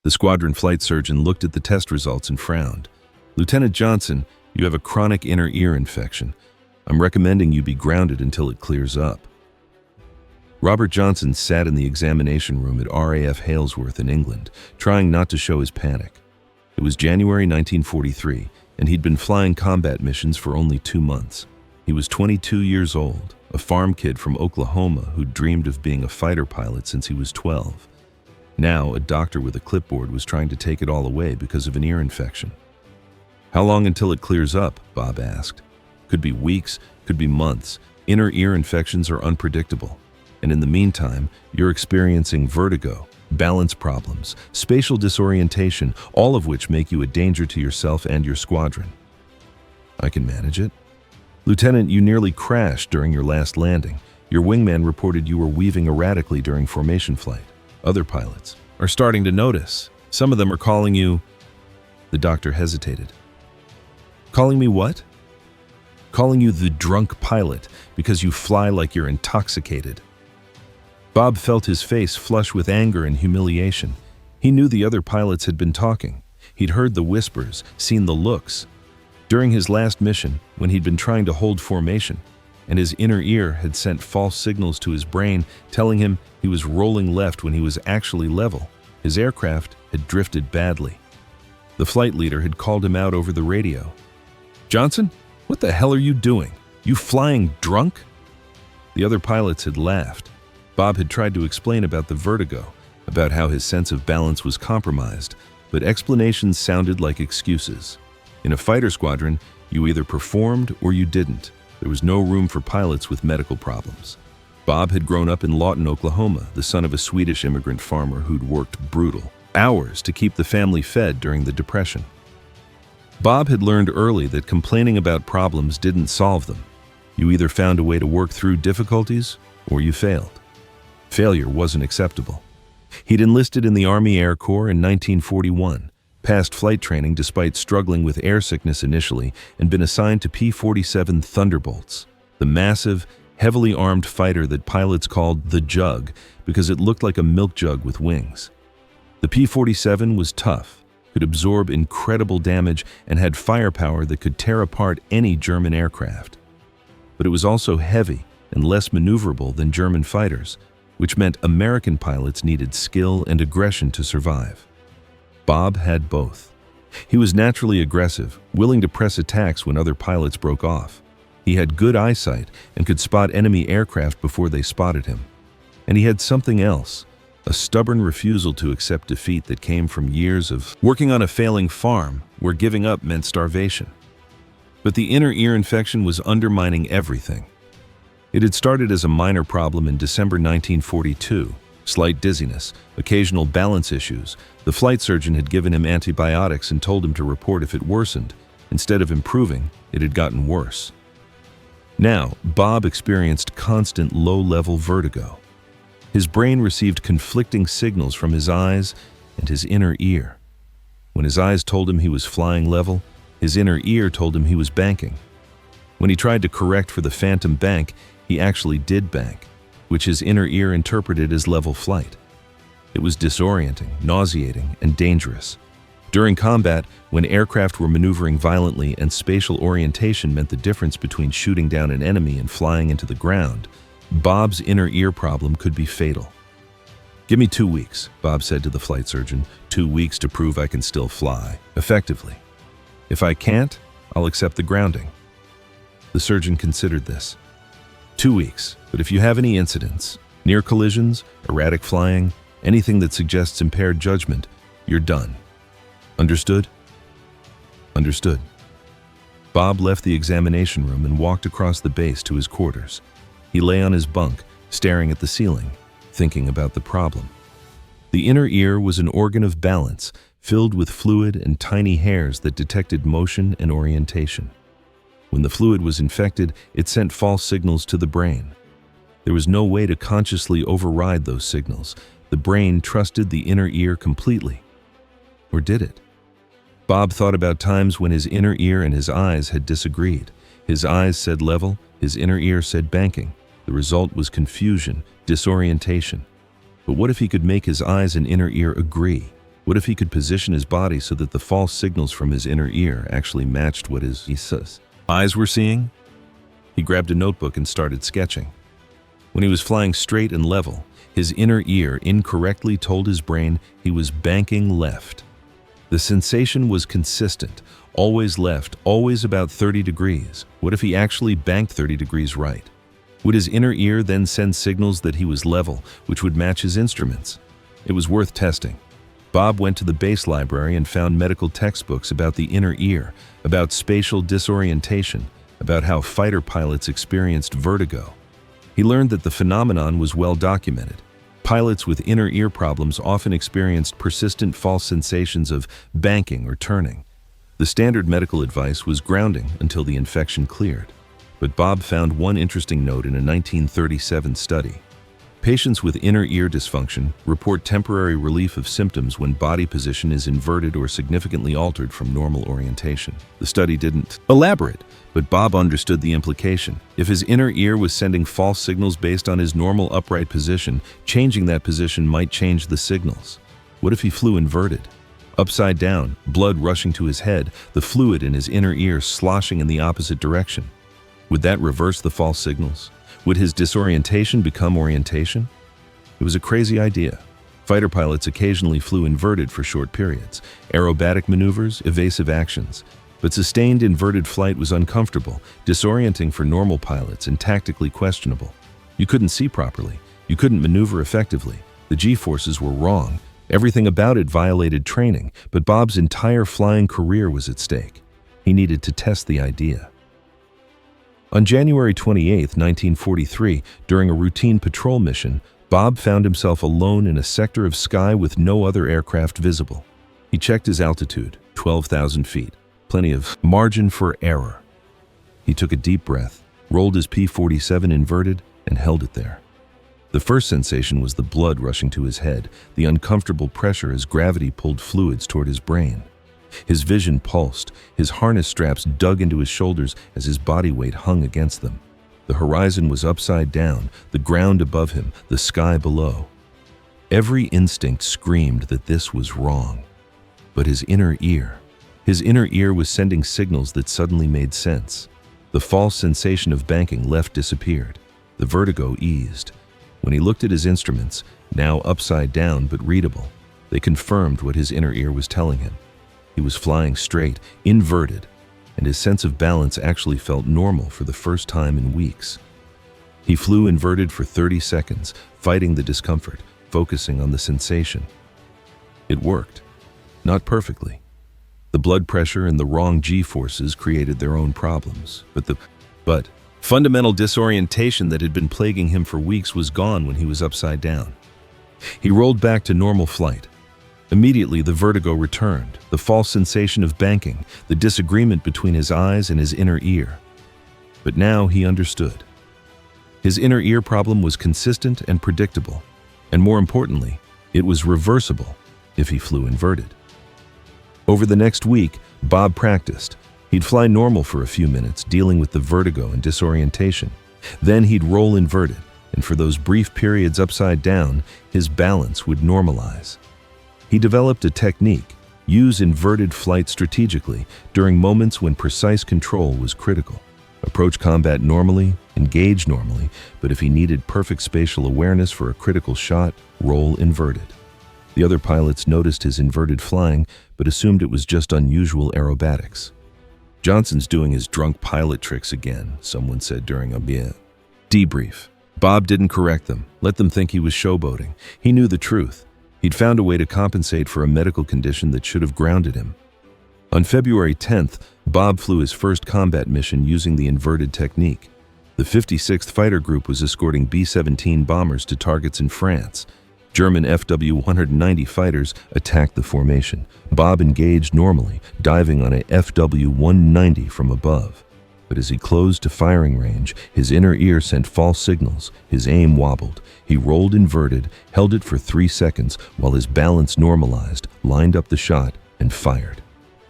The squadron flight surgeon looked at the test results and frowned. "Lieutenant Johnson, you have a chronic inner ear infection. I'm recommending you be grounded until it clears up." Robert Johnson sat in the examination room at RAF Halesworth in England, trying not to show his panic. It was January 1943, and he'd been flying combat missions for only 2 months. He was 22 years old, a farm kid from Oklahoma who'd dreamed of being a fighter pilot since he was 12. Now, a doctor with a clipboard was trying to take it all away because of an ear infection. "How long until it clears up?" Bob asked. "Could be weeks, could be months. Inner ear infections are unpredictable. And in the meantime, you're experiencing vertigo, balance problems, spatial disorientation, all of which make you a danger to yourself and your squadron." "I can manage it." "Lieutenant, you nearly crashed during your last landing. Your wingman reported you were weaving erratically during formation flight. Other pilots are starting to notice. Some of them are calling you—" The doctor hesitated. "Calling me what?" "Calling you the drunk pilot because you fly like you're intoxicated." Bob felt his face flush with anger and humiliation. He knew the other pilots had been talking. He'd heard the whispers, seen the looks. During his last mission, when he'd been trying to hold formation, and his inner ear had sent false signals to his brain telling him he was rolling left when he was actually level, his aircraft had drifted badly. The flight leader had called him out over the radio. "Johnson, what the hell are you doing? You flying drunk?" The other pilots had laughed. Bob had tried to explain about the vertigo, about how his sense of balance was compromised, but explanations sounded like excuses. In a fighter squadron, you either performed or you didn't. There was no room for pilots with medical problems. Bob had grown up in Lawton, Oklahoma, the son of a Swedish immigrant farmer who'd worked brutal hours to keep the family fed during the Depression. Bob had learned early that complaining about problems didn't solve them. You either found a way to work through difficulties or you failed. Failure wasn't acceptable. He'd enlisted in the Army Air Corps in 1941, passed flight training despite struggling with air sickness initially, and been assigned to P-47 Thunderbolts, the massive, heavily armed fighter that pilots called the Jug because it looked like a milk jug with wings. The P-47 was tough, could absorb incredible damage, and had firepower that could tear apart any German aircraft. But it was also heavy and less maneuverable than German fighters, which meant American pilots needed skill and aggression to survive. Bob had both. He was naturally aggressive, willing to press attacks when other pilots broke off. He had good eyesight and could spot enemy aircraft before they spotted him. And he had something else, a stubborn refusal to accept defeat that came from years of working on a failing farm where giving up meant starvation. But the inner ear infection was undermining everything. It had started as a minor problem in December 1942, slight dizziness, occasional balance issues. The flight surgeon had given him antibiotics and told him to report if it worsened. Instead of improving, it had gotten worse. Now, Bob experienced constant low-level vertigo. His brain received conflicting signals from his eyes and his inner ear. When his eyes told him he was flying level, his inner ear told him he was banking. When he tried to correct for the phantom bank, he actually did bank, which his inner ear interpreted as level flight. It was disorienting, nauseating, and dangerous. During combat, when aircraft were maneuvering violently and spatial orientation meant the difference between shooting down an enemy and flying into the ground, Bob's inner ear problem could be fatal. "Give me 2 weeks," Bob said to the flight surgeon. 2 weeks to prove I can still fly, effectively. If I can't, I'll accept the grounding." The surgeon considered this. 2 weeks, but if you have any incidents, near collisions, erratic flying, anything that suggests impaired judgment, you're done. Understood? Understood. Bob left the examination room and walked across the base to his quarters. He lay on his bunk, staring at the ceiling, thinking about the problem. The inner ear was an organ of balance, filled with fluid and tiny hairs that detected motion and orientation. When the fluid was infected, it sent false signals to the brain. There was no way to consciously override those signals. The brain trusted the inner ear completely. Or did it? Bob thought about times when his inner ear and his eyes had disagreed. His eyes said level, his inner ear said banking. The result was confusion, disorientation. But what if he could make his eyes and inner ear agree? What if he could position his body so that the false signals from his inner ear actually matched what his eyes were seeing? He grabbed a notebook and started sketching. When he was flying straight and level, his inner ear incorrectly told his brain he was banking left. The sensation was consistent, always left, always about 30 degrees. What if he actually banked 30 degrees right? Would his inner ear then send signals that he was level, which would match his instruments? It was worth testing. Bob went to the base library and found medical textbooks about the inner ear, about spatial disorientation, about how fighter pilots experienced vertigo. He learned that the phenomenon was well documented. Pilots with inner ear problems often experienced persistent false sensations of banking or turning. The standard medical advice was grounding until the infection cleared. But Bob found one interesting note in a 1937 study. Patients with inner ear dysfunction report temporary relief of symptoms when body position is inverted or significantly altered from normal orientation. The study didn't elaborate, but Bob understood the implication. If his inner ear was sending false signals based on his normal upright position, changing that position might change the signals. What if he flew inverted? Upside down, blood rushing to his head, the fluid in his inner ear sloshing in the opposite direction. Would that reverse the false signals? Would his disorientation become orientation? It was a crazy idea. Fighter pilots occasionally flew inverted for short periods, aerobatic maneuvers, evasive actions. But sustained inverted flight was uncomfortable, disorienting for normal pilots, and tactically questionable. You couldn't see properly. You couldn't maneuver effectively. The G-forces were wrong. Everything about it violated training, but Bob's entire flying career was at stake. He needed to test the idea. On January 28, 1943, during a routine patrol mission, Bob found himself alone in a sector of sky with no other aircraft visible. He checked his altitude, 12,000 feet, plenty of margin for error. He took a deep breath, rolled his P-47 inverted, and held it there. The first sensation was the blood rushing to his head, the uncomfortable pressure as gravity pulled fluids toward his brain. His vision pulsed, his harness straps dug into his shoulders as his body weight hung against them. The horizon was upside down, the ground above him, the sky below. Every instinct screamed that this was wrong. But his inner ear was sending signals that suddenly made sense. The false sensation of banking left disappeared. The vertigo eased. When he looked at his instruments, now upside down but readable, they confirmed what his inner ear was telling him. He was flying straight, inverted, and his sense of balance actually felt normal for the first time in weeks. He flew inverted for 30 seconds, fighting the discomfort, focusing on the sensation. It worked. Not perfectly. The blood pressure and the wrong G-forces created their own problems, but fundamental disorientation that had been plaguing him for weeks was gone when he was upside down. He rolled back to normal flight. Immediately, the vertigo returned, the false sensation of banking, the disagreement between his eyes and his inner ear. But now he understood. His inner ear problem was consistent and predictable, and more importantly, it was reversible if he flew inverted. Over the next week, Bob practiced. He'd fly normal for a few minutes, dealing with the vertigo and disorientation. Then he'd roll inverted, and for those brief periods upside down, his balance would normalize. He developed a technique: use inverted flight strategically during moments when precise control was critical. Approach combat normally, engage normally, but if he needed perfect spatial awareness for a critical shot, roll inverted. The other pilots noticed his inverted flying, but assumed it was just unusual aerobatics. "Johnson's doing his drunk pilot tricks again," someone said during a debrief. Bob didn't correct them, let them think he was showboating. He knew the truth. He'd found a way to compensate for a medical condition that should have grounded him. On February 10th, Bob flew his first combat mission using the inverted technique. The 56th Fighter Group was escorting B-17 bombers to targets in France. German FW-190 fighters attacked the formation. Bob engaged normally, diving on a FW-190 from above. But as he closed to firing range, his inner ear sent false signals. His aim wobbled. He rolled inverted, held it for 3 seconds while his balance normalized, lined up the shot, and fired.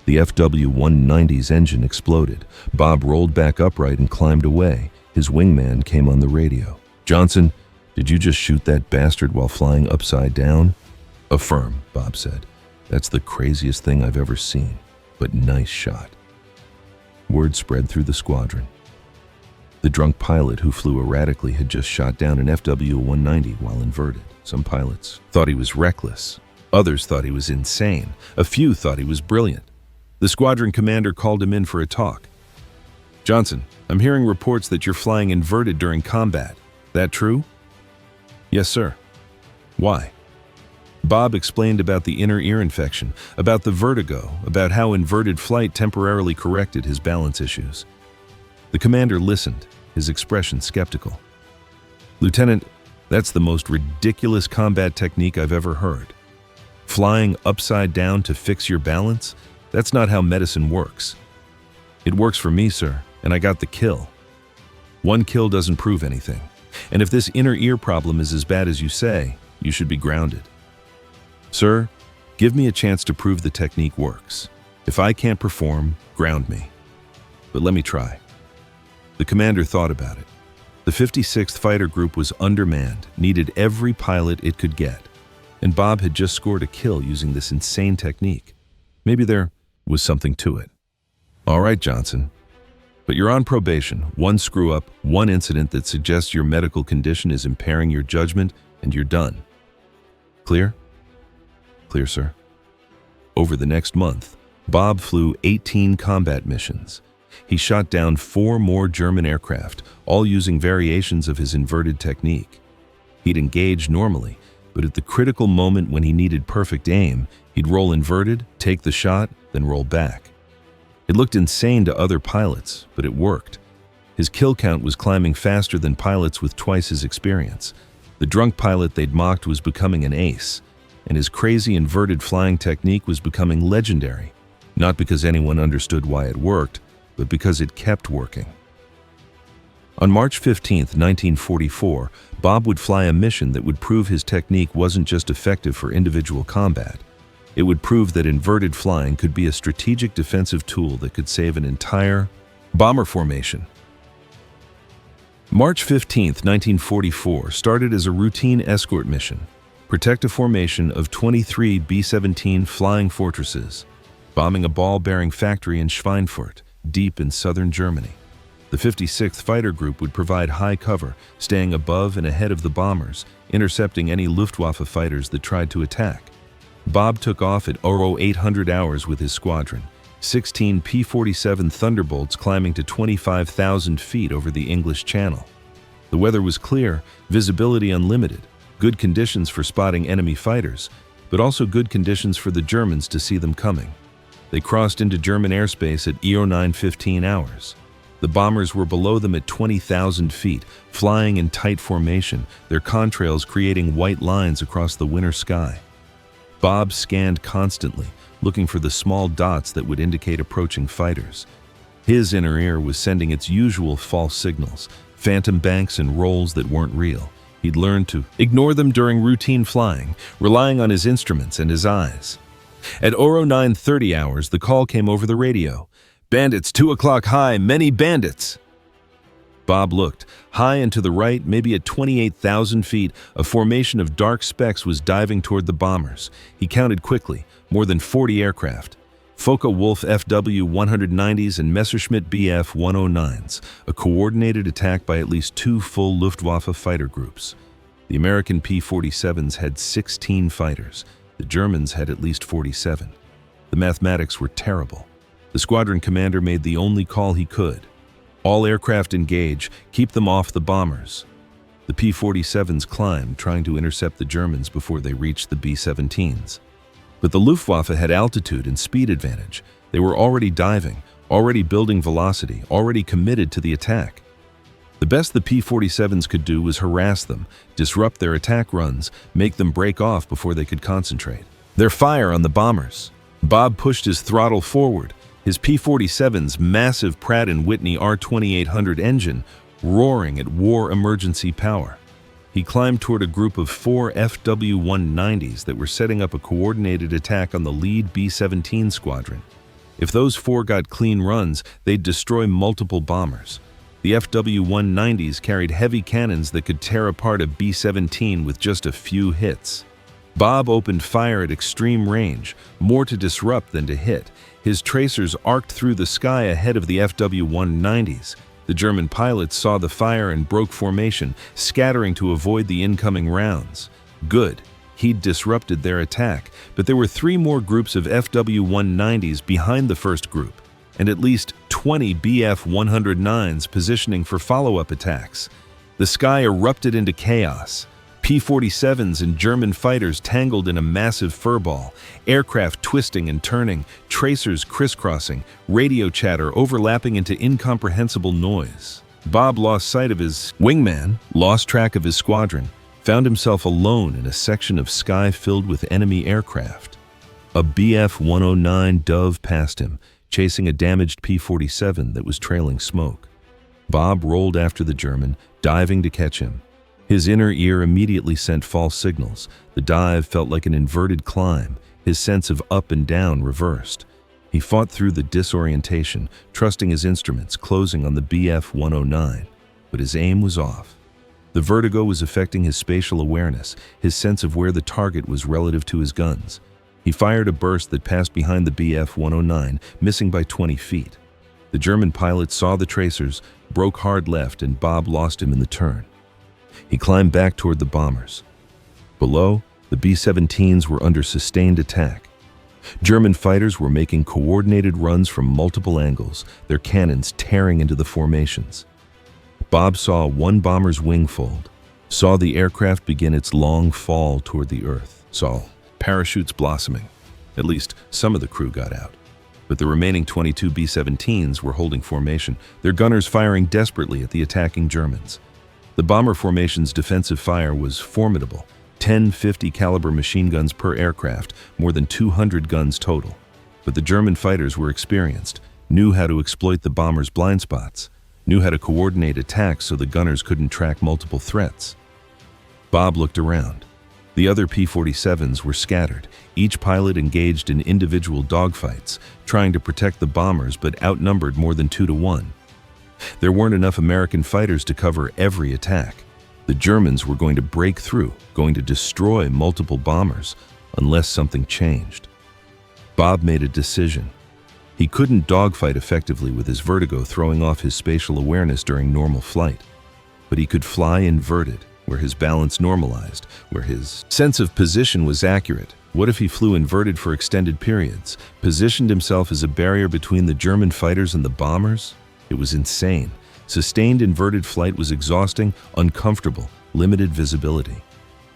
The FW-190's engine exploded. Bob rolled back upright and climbed away. His wingman came on the radio. "Johnson, did you just shoot that bastard while flying upside down?" "Affirm," Bob said. That's the craziest thing I've ever seen, but nice shot. Word spread through the squadron. The drunk pilot who flew erratically had just shot down an FW-190 while inverted. Some pilots thought he was reckless. Others thought he was insane. A few thought he was brilliant. The squadron commander called him in for a talk. "Johnson, I'm hearing reports that you're flying inverted during combat. That true?" "Yes, sir." "Why?" Bob explained about the inner ear infection, about the vertigo, about how inverted flight temporarily corrected his balance issues. The commander listened, his expression skeptical. "Lieutenant, that's the most ridiculous combat technique I've ever heard. Flying upside down to fix your balance? That's not how medicine works." "It works for me, sir, and I got the kill." "One kill doesn't prove anything. And if this inner ear problem is as bad as you say, you should be grounded." "Sir, give me a chance to prove the technique works. If I can't perform, ground me. But let me try." The commander thought about it. The 56th Fighter Group was undermanned, needed every pilot it could get. And Bob had just scored a kill using this insane technique. Maybe there was something to it. "All right, Johnson. But you're on probation. One screw-up, one incident that suggests your medical condition is impairing your judgment, and you're done. Clear?" "Clear, sir." Over the next month, Bob flew 18 combat missions. He shot down 4 more German aircraft, all using variations of his inverted technique. He'd engage normally, but at the critical moment when he needed perfect aim, he'd roll inverted, take the shot, then roll back. It looked insane to other pilots, but it worked. His kill count was climbing faster than pilots with twice his experience. The drunk pilot they'd mocked was becoming an ace, and his crazy inverted flying technique was becoming legendary, not because anyone understood why it worked, but because it kept working. On March 15, 1944, Bob would fly a mission that would prove his technique wasn't just effective for individual combat. It would prove that inverted flying could be a strategic defensive tool that could save an entire bomber formation. March 15, 1944 started as a routine escort mission. Protect a formation of 23 B-17 flying fortresses, bombing a ball-bearing factory in Schweinfurt, deep in southern Germany. The 56th Fighter Group would provide high cover, staying above and ahead of the bombers, intercepting any Luftwaffe fighters that tried to attack. Bob took off at 0800 hours with his squadron, 16 P-47 Thunderbolts climbing to 25,000 feet over the English Channel. The weather was clear, visibility unlimited, good conditions for spotting enemy fighters, but also good conditions for the Germans to see them coming. They crossed into German airspace at 09:15 hours. The bombers were below them at 20,000 feet, flying in tight formation, their contrails creating white lines across the winter sky. Bob scanned constantly, looking for the small dots that would indicate approaching fighters. His inner ear was sending its usual false signals, phantom banks and rolls that weren't real. He'd learned to ignore them during routine flying, relying on his instruments and his eyes. At 09:30 hours, the call came over the radio. "Bandits, 2 o'clock high, many bandits." Bob looked. High and to the right, maybe at 28,000 feet, a formation of dark specks was diving toward the bombers. He counted quickly, more than 40 aircraft. Focke-Wulf FW-190s and Messerschmitt Bf-109s, a coordinated attack by at least 2 full Luftwaffe fighter groups. The American P-47s had 16 fighters. The Germans had at least 47. The mathematics were terrible. The squadron commander made the only call he could. All aircraft engage, keep them off the bombers. The P-47s climbed, trying to intercept the Germans before they reached the B-17s. But the Luftwaffe had altitude and speed advantage. They were already diving, already building velocity, already committed to the attack. The best the P-47s could do was harass them, disrupt their attack runs, make them break off before they could concentrate. Their fire on the bombers. Bob pushed his throttle forward, his P-47's massive Pratt & Whitney R2800 engine roaring at war emergency power. He climbed toward a group of 4 FW-190s that were setting up a coordinated attack on the lead B-17 squadron. If those 4 got clean runs, they'd destroy multiple bombers. The FW-190s carried heavy cannons that could tear apart a B-17 with just a few hits. Bob opened fire at extreme range, more to disrupt than to hit. His tracers arced through the sky ahead of the FW-190s. The German pilots saw the fire and broke formation, scattering to avoid the incoming rounds. Good. He'd disrupted their attack, but there were 3 more groups of FW-190s behind the first group, and at least 20 Bf-109s positioning for follow-up attacks. The sky erupted into chaos. P-47s and German fighters tangled in a massive furball, aircraft twisting and turning, tracers crisscrossing, radio chatter overlapping into incomprehensible noise. Bob lost sight of his wingman, lost track of his squadron, found himself alone in a section of sky filled with enemy aircraft. A Bf-109 dove past him, chasing a damaged P-47 that was trailing smoke. Bob rolled after the German, diving to catch him. His inner ear immediately sent false signals. The dive felt like an inverted climb, his sense of up and down reversed. He fought through the disorientation, trusting his instruments, closing on the Bf-109, but his aim was off. The vertigo was affecting his spatial awareness, his sense of where the target was relative to his guns. He fired a burst that passed behind the Bf-109, missing by 20 feet. The German pilot saw the tracers, broke hard left, and Bob lost him in the turn. He climbed back toward the bombers. Below, the B-17s were under sustained attack. German fighters were making coordinated runs from multiple angles, their cannons tearing into the formations. Bob saw one bomber's wing fold, saw the aircraft begin its long fall toward the earth, saw parachutes blossoming. At least some of the crew got out. But the remaining 22 B-17s were holding formation, their gunners firing desperately at the attacking Germans. The bomber formation's defensive fire was formidable, 10 50 caliber machine guns per aircraft, more than 200 guns total. But the German fighters were experienced, knew how to exploit the bombers' blind spots, knew how to coordinate attacks so the gunners couldn't track multiple threats. Bob looked around. The other P-47s were scattered, each pilot engaged in individual dogfights, trying to protect the bombers but outnumbered more than 2 to 1. There weren't enough American fighters to cover every attack. The Germans were going to break through, going to destroy multiple bombers, unless something changed. Bob made a decision. He couldn't dogfight effectively with his vertigo throwing off his spatial awareness during normal flight. But he could fly inverted, where his balance normalized, where his sense of position was accurate. What if he flew inverted for extended periods, positioned himself as a barrier between the German fighters and the bombers? It was insane. Sustained inverted flight was exhausting, uncomfortable, limited visibility.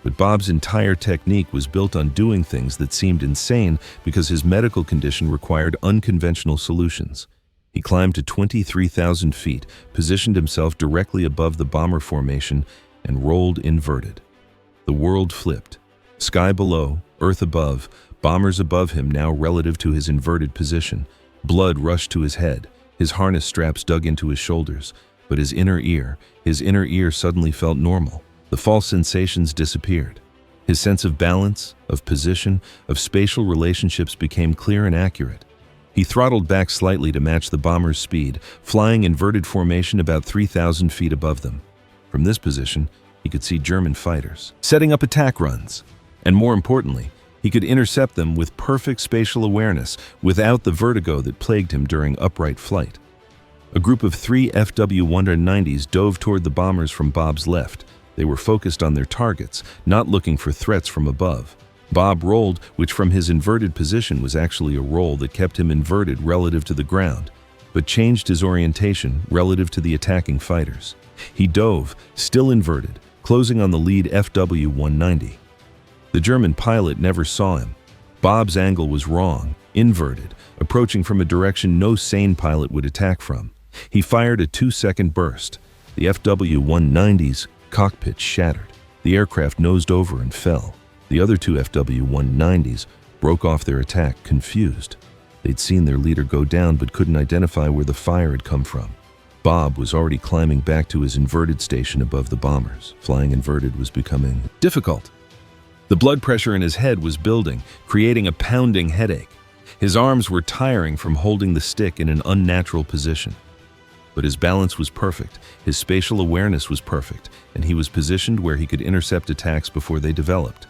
But Bob's entire technique was built on doing things that seemed insane because his medical condition required unconventional solutions. He climbed to 23,000 feet, positioned himself directly above the bomber formation, and rolled inverted. The world flipped. Sky below, earth above, bombers above him now relative to his inverted position. Blood rushed to his head. His harness straps dug into his shoulders, but his inner ear suddenly felt normal. The false sensations disappeared. His sense of balance, of position, of spatial relationships became clear and accurate. He throttled back slightly to match the bomber's speed, flying inverted formation about 3,000 feet above them. From this position, he could see German fighters setting up attack runs. And more importantly, he could intercept them with perfect spatial awareness without the vertigo that plagued him during upright flight. A group of 3 FW-190s dove toward the bombers from Bob's left. They were focused on their targets, not looking for threats from above. Bob rolled, which from his inverted position was actually a roll that kept him inverted relative to the ground, but changed his orientation relative to the attacking fighters. He dove, still inverted, closing on the lead FW-190. The German pilot never saw him. Bob's angle was wrong, inverted, approaching from a direction no sane pilot would attack from. He fired a 2-second burst. The FW-190's cockpit shattered. The aircraft nosed over and fell. The other 2 FW-190s broke off their attack, confused. They'd seen their leader go down but couldn't identify where the fire had come from. Bob was already climbing back to his inverted station above the bombers. Flying inverted was becoming difficult. The blood pressure in his head was building, creating a pounding headache. His arms were tiring from holding the stick in an unnatural position. But his balance was perfect, his spatial awareness was perfect, and he was positioned where he could intercept attacks before they developed.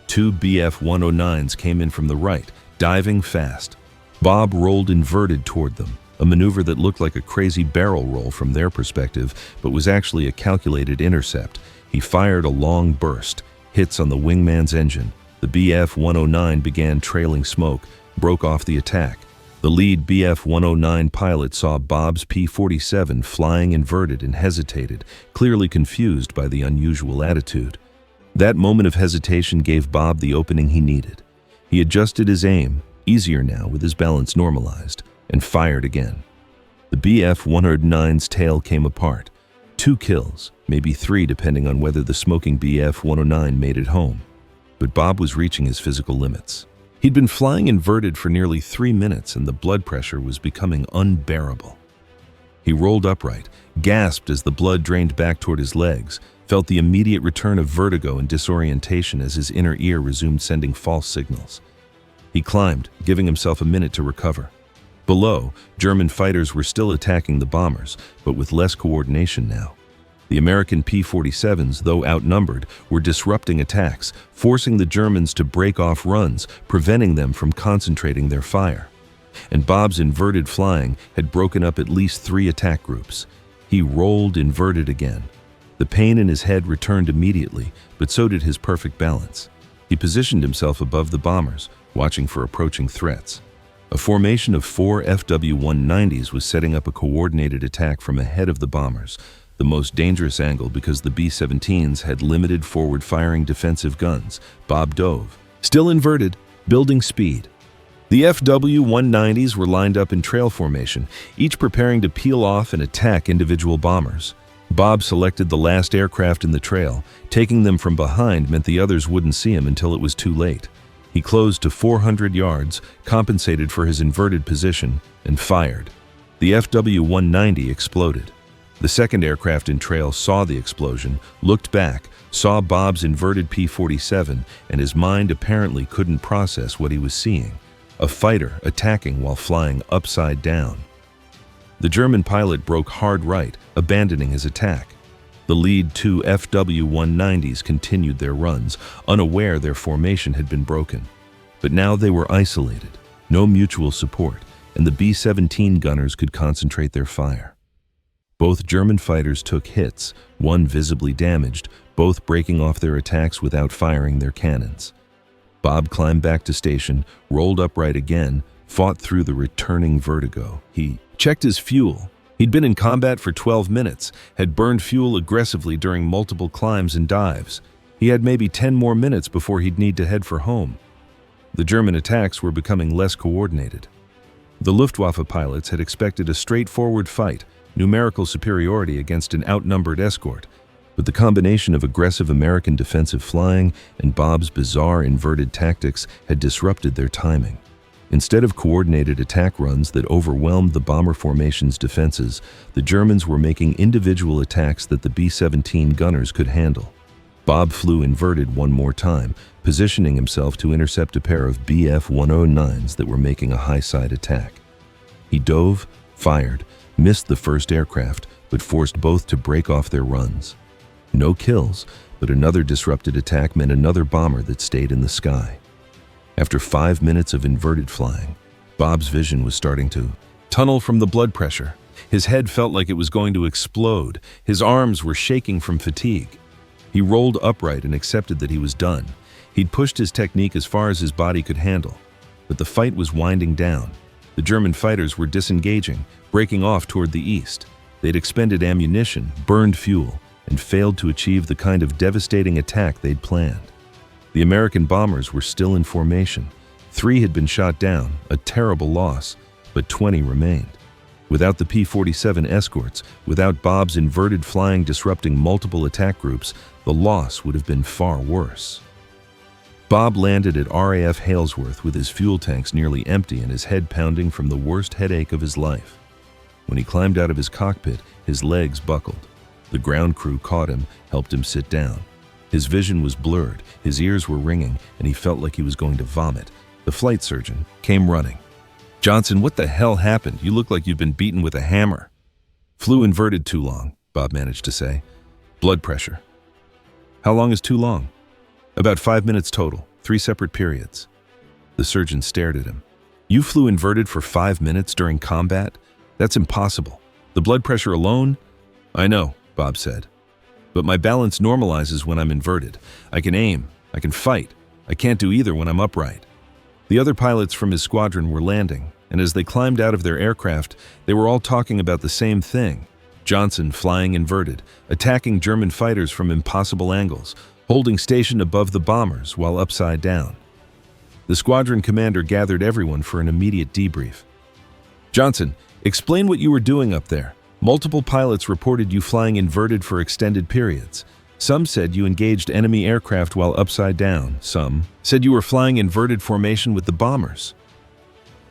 Two Bf-109s came in from the right, diving fast. Bob rolled inverted toward them, a maneuver that looked like a crazy barrel roll from their perspective, but was actually a calculated intercept. He fired a long burst, hits on the wingman's engine. The Bf-109 began trailing smoke, broke off the attack. The lead Bf-109 pilot saw Bob's P-47 flying inverted and hesitated, clearly confused by the unusual attitude. That moment of hesitation gave Bob the opening he needed. He adjusted his aim, easier now with his balance normalized, and fired again. The Bf-109's tail came apart. 2 kills, maybe 3 depending on whether the smoking Bf-109 made it home. But Bob was reaching his physical limits. He'd been flying inverted for nearly 3 minutes and the blood pressure was becoming unbearable. He rolled upright, gasped as the blood drained back toward his legs, felt the immediate return of vertigo and disorientation as his inner ear resumed sending false signals. He climbed, giving himself a minute to recover. Below, German fighters were still attacking the bombers, but with less coordination now. The American P-47s, though outnumbered, were disrupting attacks, forcing the Germans to break off runs, preventing them from concentrating their fire. And Bob's inverted flying had broken up at least 3 attack groups. He rolled inverted again. The pain in his head returned immediately, but so did his perfect balance. He positioned himself above the bombers, watching for approaching threats. A formation of 4 FW-190s was setting up a coordinated attack from ahead of the bombers, the most dangerous angle because the B-17s had limited forward-firing defensive guns. Bob dove, still inverted, building speed. The FW-190s were lined up in trail formation, each preparing to peel off and attack individual bombers. Bob selected the last aircraft in the trail. Taking them from behind meant the others wouldn't see him until it was too late. He closed to 400 yards, compensated for his inverted position, and fired. The FW-190 exploded. The second aircraft in trail saw the explosion, looked back, saw Bob's inverted P-47, and his mind apparently couldn't process what he was seeing. A fighter attacking while flying upside down. The German pilot broke hard right, abandoning his attack. The lead 2 FW-190s continued their runs, unaware their formation had been broken. But now they were isolated, no mutual support, and the B-17 gunners could concentrate their fire. Both German fighters took hits, one visibly damaged, both breaking off their attacks without firing their cannons. Bob climbed back to station, rolled upright again, fought through the returning vertigo. He checked his fuel. He'd been in combat for 12 minutes, had burned fuel aggressively during multiple climbs and dives. He had maybe 10 more minutes before he'd need to head for home. The German attacks were becoming less coordinated. The Luftwaffe pilots had expected a straightforward fight, numerical superiority against an outnumbered escort, but the combination of aggressive American defensive flying and Bob's bizarre inverted tactics had disrupted their timing. Instead of coordinated attack runs that overwhelmed the bomber formation's defenses, the Germans were making individual attacks that the B-17 gunners could handle. Bob flew inverted one more time, positioning himself to intercept a pair of Bf-109s that were making a high-side attack. He dove, fired, missed the first aircraft, but forced both to break off their runs. No kills, but another disrupted attack meant another bomber that stayed in the sky. After 5 minutes of inverted flying, Bob's vision was starting to tunnel from the blood pressure. His head felt like it was going to explode. His arms were shaking from fatigue. He rolled upright and accepted that he was done. He'd pushed his technique as far as his body could handle, but the fight was winding down. The German fighters were disengaging, breaking off toward the east. They'd expended ammunition, burned fuel, and failed to achieve the kind of devastating attack they'd planned. The American bombers were still in formation. 3 had been shot down, a terrible loss, but 20 remained. Without the P-47 escorts, without Bob's inverted flying disrupting multiple attack groups, the loss would have been far worse. Bob landed at RAF Halesworth with his fuel tanks nearly empty and his head pounding from the worst headache of his life. When he climbed out of his cockpit, his legs buckled. The ground crew caught him, helped him sit down. His vision was blurred, his ears were ringing, and he felt like he was going to vomit. The flight surgeon came running. "Johnson, what the hell happened? You look like you've been beaten with a hammer." "Flew inverted too long," Bob managed to say. "Blood pressure." "How long is too long?" "About 5 minutes total, 3 separate periods. The surgeon stared at him. You flew inverted for 5 minutes during combat? That's impossible. The blood pressure alone? I know, Bob said. But my balance normalizes when I'm inverted. I can aim, I can fight. I can't do either when I'm upright. The other pilots from his squadron were landing, and as they climbed out of their aircraft, they were all talking about the same thing. Johnson flying inverted, attacking German fighters from impossible angles, holding station above the bombers while upside down. The squadron commander gathered everyone for an immediate debrief. Johnson, explain what you were doing up there. Multiple pilots reported you flying inverted for extended periods. Some said you engaged enemy aircraft while upside down. Some said you were flying inverted formation with the bombers.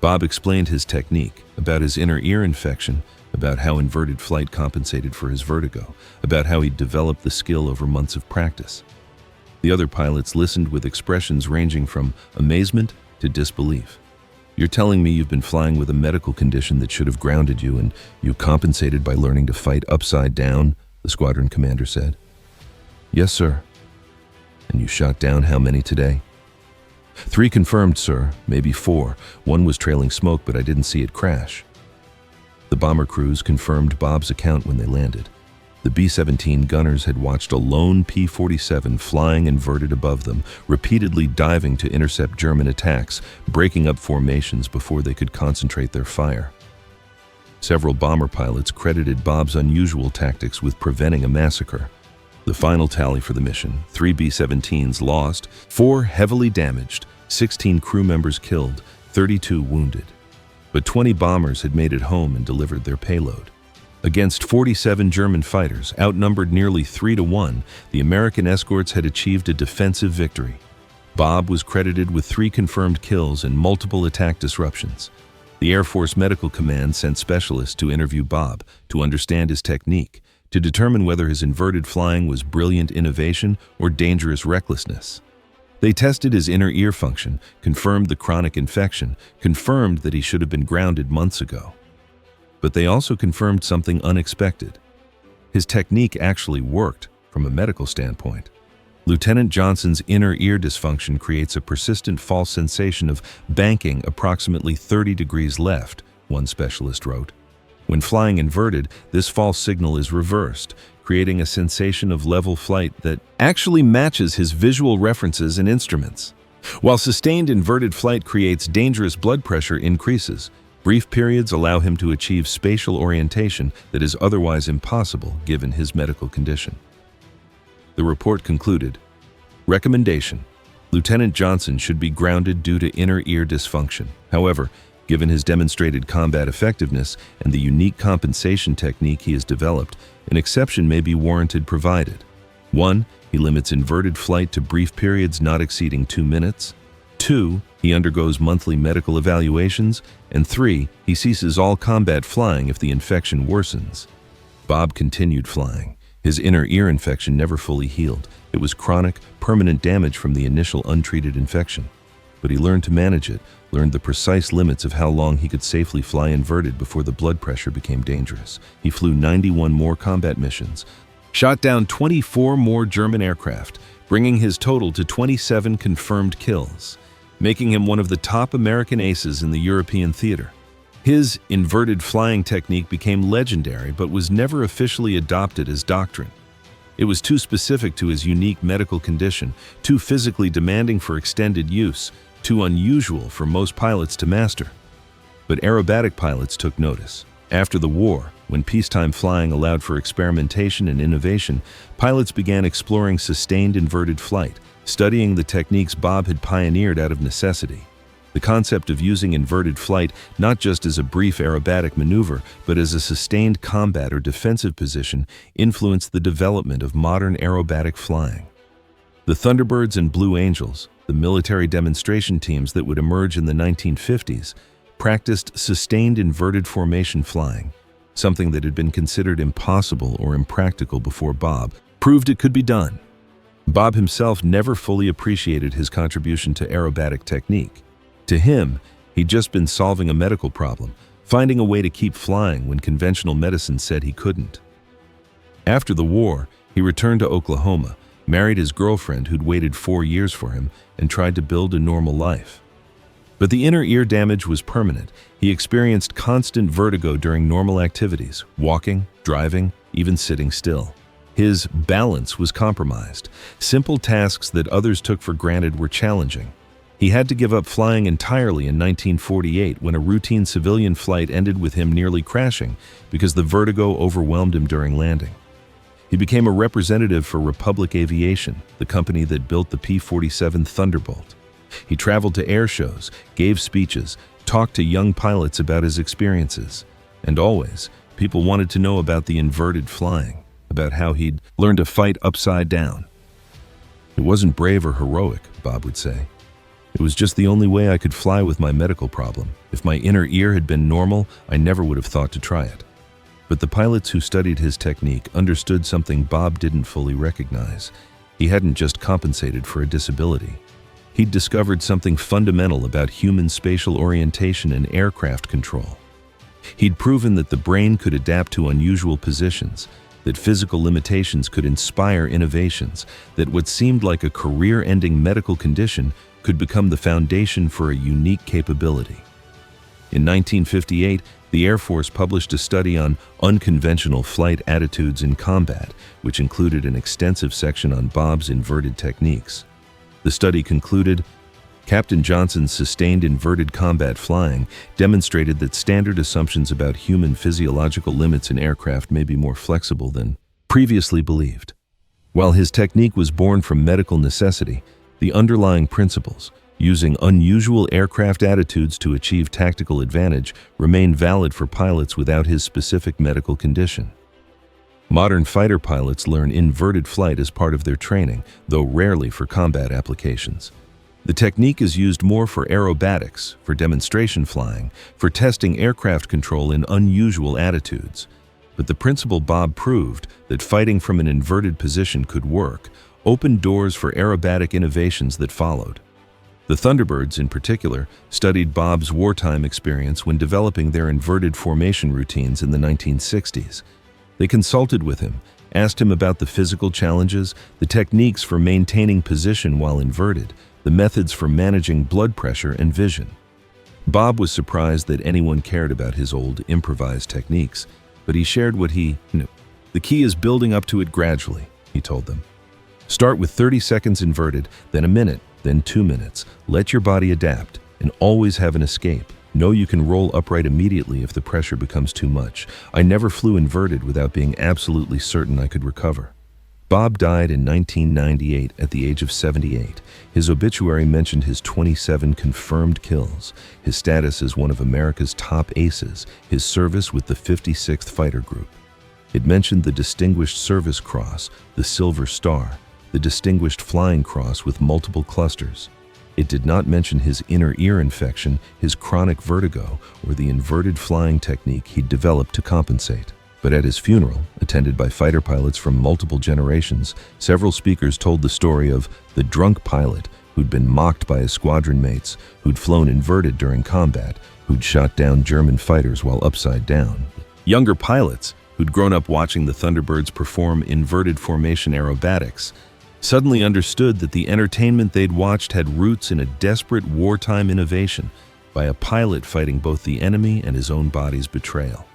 Bob explained his technique, about his inner ear infection, about how inverted flight compensated for his vertigo, about how he'd developed the skill over months of practice. The other pilots listened with expressions ranging from amazement to disbelief. You're telling me you've been flying with a medical condition that should have grounded you and you compensated by learning to fight upside down, the squadron commander said. Yes, sir. And you shot down how many today? 3 confirmed, sir, maybe 4. One was trailing smoke, but I didn't see it crash. The bomber crews confirmed Bob's account when they landed. The B-17 gunners had watched a lone P-47 flying inverted above them, repeatedly diving to intercept German attacks, breaking up formations before they could concentrate their fire. Several bomber pilots credited Bob's unusual tactics with preventing a massacre. The final tally for the mission, 3 B-17s lost, 4 heavily damaged, 16 crew members killed, 32 wounded. But 20 bombers had made it home and delivered their payload. Against 47 German fighters, outnumbered nearly 3-1, the American escorts had achieved a defensive victory. Bob was credited with 3 confirmed kills and multiple attack disruptions. The Air Force Medical Command sent specialists to interview Bob, to understand his technique, to determine whether his inverted flying was brilliant innovation or dangerous recklessness. They tested his inner ear function, confirmed the chronic infection, confirmed that he should have been grounded months ago. But they also confirmed something unexpected. His technique actually worked from a medical standpoint. Lieutenant Johnson's inner ear dysfunction creates a persistent false sensation of banking approximately 30 degrees left, one specialist wrote. When flying inverted, this false signal is reversed, creating a sensation of level flight that actually matches his visual references and instruments. While sustained inverted flight creates dangerous blood pressure increases, brief periods allow him to achieve spatial orientation that is otherwise impossible given his medical condition. The report concluded, recommendation: Lieutenant Johnson should be grounded due to inner ear dysfunction. However, given his demonstrated combat effectiveness and the unique compensation technique he has developed, an exception may be warranted provided. 1. He limits inverted flight to brief periods not exceeding 2 minutes. 2. He undergoes monthly medical evaluations. And 3. He ceases all combat flying if the infection worsens. Bob continued flying. His inner ear infection never fully healed. It was chronic, permanent damage from the initial untreated infection. But he learned to manage it, learned the precise limits of how long he could safely fly inverted before the blood pressure became dangerous. He flew 91 more combat missions, shot down 24 more German aircraft, bringing his total to 27 confirmed kills, making him one of the top American aces in the European theater. His inverted flying technique became legendary but was never officially adopted as doctrine. It was too specific to his unique medical condition, too physically demanding for extended use, too unusual for most pilots to master. But aerobatic pilots took notice. After the war, when peacetime flying allowed for experimentation and innovation, pilots began exploring sustained inverted flight, studying the techniques Bob had pioneered out of necessity. The concept of using inverted flight not just as a brief aerobatic maneuver, but as a sustained combat or defensive position influenced the development of modern aerobatic flying. The Thunderbirds and Blue Angels, the military demonstration teams that would emerge in the 1950s, practiced sustained inverted formation flying, something that had been considered impossible or impractical before Bob proved it could be done. Bob himself never fully appreciated his contribution to aerobatic technique. To him, he'd just been solving a medical problem, finding a way to keep flying when conventional medicine said he couldn't. After the war, he returned to Oklahoma, married his girlfriend who'd waited 4 years for him, and tried to build a normal life. But the inner ear damage was permanent. He experienced constant vertigo during normal activities, walking, driving, even sitting still. His balance was compromised. Simple tasks that others took for granted were challenging. He had to give up flying entirely in 1948 when a routine civilian flight ended with him nearly crashing because the vertigo overwhelmed him during landing. He became a representative for Republic Aviation, the company that built the P-47 Thunderbolt. He traveled to air shows, gave speeches, talked to young pilots about his experiences. And always, people wanted to know about the inverted flying, about how he'd learned to fight upside down. It wasn't brave or heroic, Bob would say. It was just the only way I could fly with my medical problem. If my inner ear had been normal, I never would have thought to try it. But the pilots who studied his technique understood something Bob didn't fully recognize. He hadn't just compensated for a disability. He'd discovered something fundamental about human spatial orientation and aircraft control. He'd proven that the brain could adapt to unusual positions, that physical limitations could inspire innovations, that what seemed like a career-ending medical condition could become the foundation for a unique capability. In 1958, the Air Force published a study on unconventional flight attitudes in combat, which included an extensive section on Bob's inverted techniques. The study concluded, Captain Johnson's sustained inverted combat flying demonstrated that standard assumptions about human physiological limits in aircraft may be more flexible than previously believed. While his technique was born from medical necessity, the underlying principles, using unusual aircraft attitudes to achieve tactical advantage, remained valid for pilots without his specific medical condition. Modern fighter pilots learn inverted flight as part of their training, though rarely for combat applications. The technique is used more for aerobatics, for demonstration flying, for testing aircraft control in unusual attitudes. But the principle Bob proved, that fighting from an inverted position could work, opened doors for aerobatic innovations that followed. The Thunderbirds, in particular, studied Bob's wartime experience when developing their inverted formation routines in the 1960s. They consulted with him, asked him about the physical challenges, the techniques for maintaining position while inverted, the methods for managing blood pressure and vision. Bob was surprised that anyone cared about his old improvised techniques, but he shared what he knew. The key is building up to it gradually, he told them. Start with 30 seconds inverted, then a minute, then 2 minutes. Let your body adapt, and always have an escape. Know you can roll upright immediately if the pressure becomes too much. I never flew inverted without being absolutely certain I could recover. Bob died in 1998 at the age of 78. His obituary mentioned his 27 confirmed kills, his status as one of America's top aces, his service with the 56th Fighter Group. It mentioned the Distinguished Service Cross, the Silver Star, the Distinguished Flying Cross with multiple clusters. It did not mention his inner ear infection, his chronic vertigo, or the inverted flying technique he'd developed to compensate. But at his funeral, attended by fighter pilots from multiple generations, several speakers told the story of the drunk pilot who'd been mocked by his squadron mates, who'd flown inverted during combat, who'd shot down German fighters while upside down. Younger pilots, who'd grown up watching the Thunderbirds perform inverted formation aerobatics, suddenly understood that the entertainment they'd watched had roots in a desperate wartime innovation by a pilot fighting both the enemy and his own body's betrayal.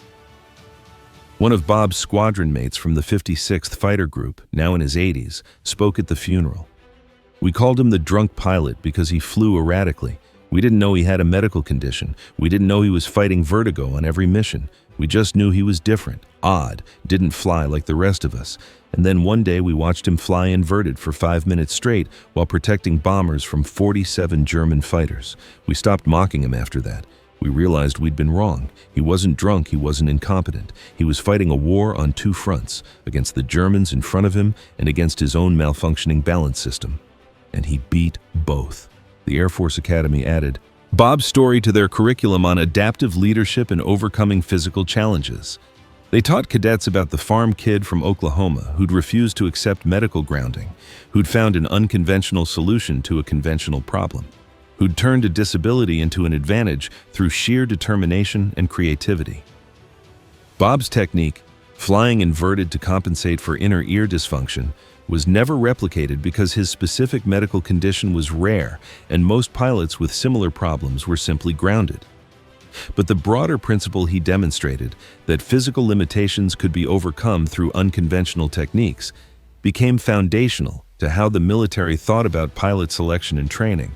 One of Bob's squadron mates from the 56th Fighter Group, now in his 80s, spoke at the funeral. We called him the drunk pilot because he flew erratically. We didn't know he had a medical condition. We didn't know he was fighting vertigo on every mission. We just knew he was different, odd, didn't fly like the rest of us. And then one day we watched him fly inverted for 5 minutes straight while protecting bombers from 47 German fighters. We stopped mocking him after that. We realized we'd been wrong. He wasn't drunk, he wasn't incompetent. He was fighting a war on two fronts, against the Germans in front of him and against his own malfunctioning balance system. And he beat both. The Air Force Academy added Bob's story to their curriculum on adaptive leadership and overcoming physical challenges. They taught cadets about the farm kid from Oklahoma who'd refused to accept medical grounding, who'd found an unconventional solution to a conventional problem, who'd turned a disability into an advantage through sheer determination and creativity. Bob's technique, flying inverted to compensate for inner ear dysfunction, was never replicated because his specific medical condition was rare and most pilots with similar problems were simply grounded. But the broader principle he demonstrated, that physical limitations could be overcome through unconventional techniques, became foundational to how the military thought about pilot selection and training.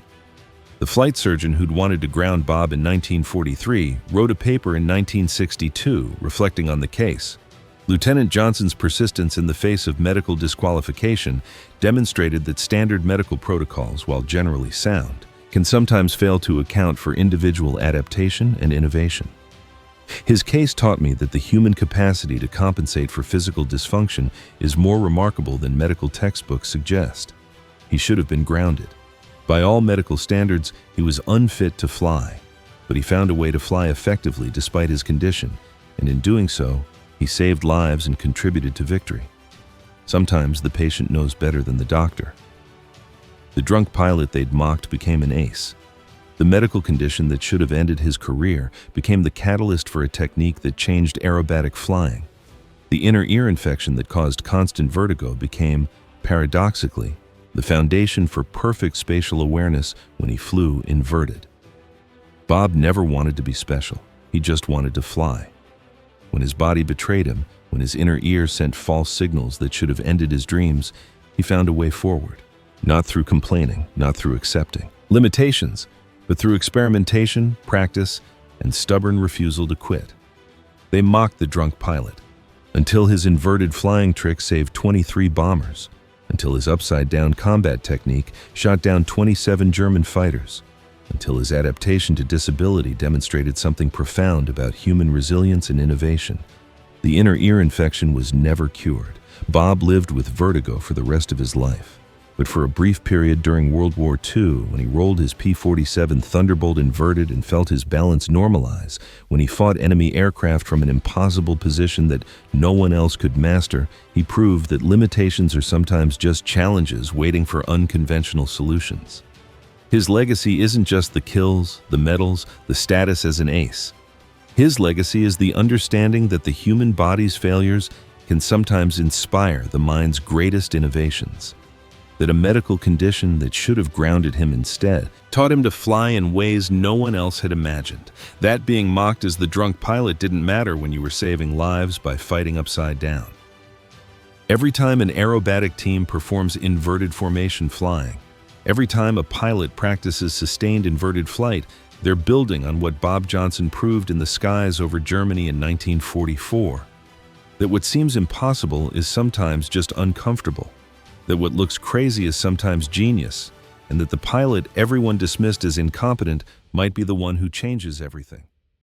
The flight surgeon who'd wanted to ground Bob in 1943 wrote a paper in 1962 reflecting on the case. Lieutenant Johnson's persistence in the face of medical disqualification demonstrated that standard medical protocols, while generally sound, can sometimes fail to account for individual adaptation and innovation. His case taught me that the human capacity to compensate for physical dysfunction is more remarkable than medical textbooks suggest. He should have been grounded. By all medical standards, he was unfit to fly, but he found a way to fly effectively despite his condition, and in doing so, he saved lives and contributed to victory. Sometimes the patient knows better than the doctor. The drunk pilot they'd mocked became an ace. The medical condition that should have ended his career became the catalyst for a technique that changed aerobatic flying. The inner ear infection that caused constant vertigo became, paradoxically, the foundation for perfect spatial awareness when he flew inverted. Bob never wanted to be special. He just wanted to fly. When his body betrayed him, when his inner ear sent false signals that should have ended his dreams, he found a way forward. Not through complaining, not through accepting limitations, but through experimentation, practice, and stubborn refusal to quit. They mocked the drunk pilot, until his inverted flying trick saved 23 bombers, until his upside-down combat technique shot down 27 German fighters, until his adaptation to disability demonstrated something profound about human resilience and innovation. The inner ear infection was never cured. Bob lived with vertigo for the rest of his life. But for a brief period during World War II, when he rolled his P-47 Thunderbolt inverted and felt his balance normalize, when he fought enemy aircraft from an impossible position that no one else could master, he proved that limitations are sometimes just challenges waiting for unconventional solutions. His legacy isn't just the kills, the medals, the status as an ace. His legacy is the understanding that the human body's failures can sometimes inspire the mind's greatest innovations. That a medical condition that should have grounded him instead taught him to fly in ways no one else had imagined. That being mocked as the drunk pilot didn't matter when you were saving lives by fighting upside down. Every time an aerobatic team performs inverted formation flying, every time a pilot practices sustained inverted flight, they're building on what Bob Johnson proved in the skies over Germany in 1944. That what seems impossible is sometimes just uncomfortable. That what looks crazy is sometimes genius, and that the pilot everyone dismissed as incompetent might be the one who changes everything.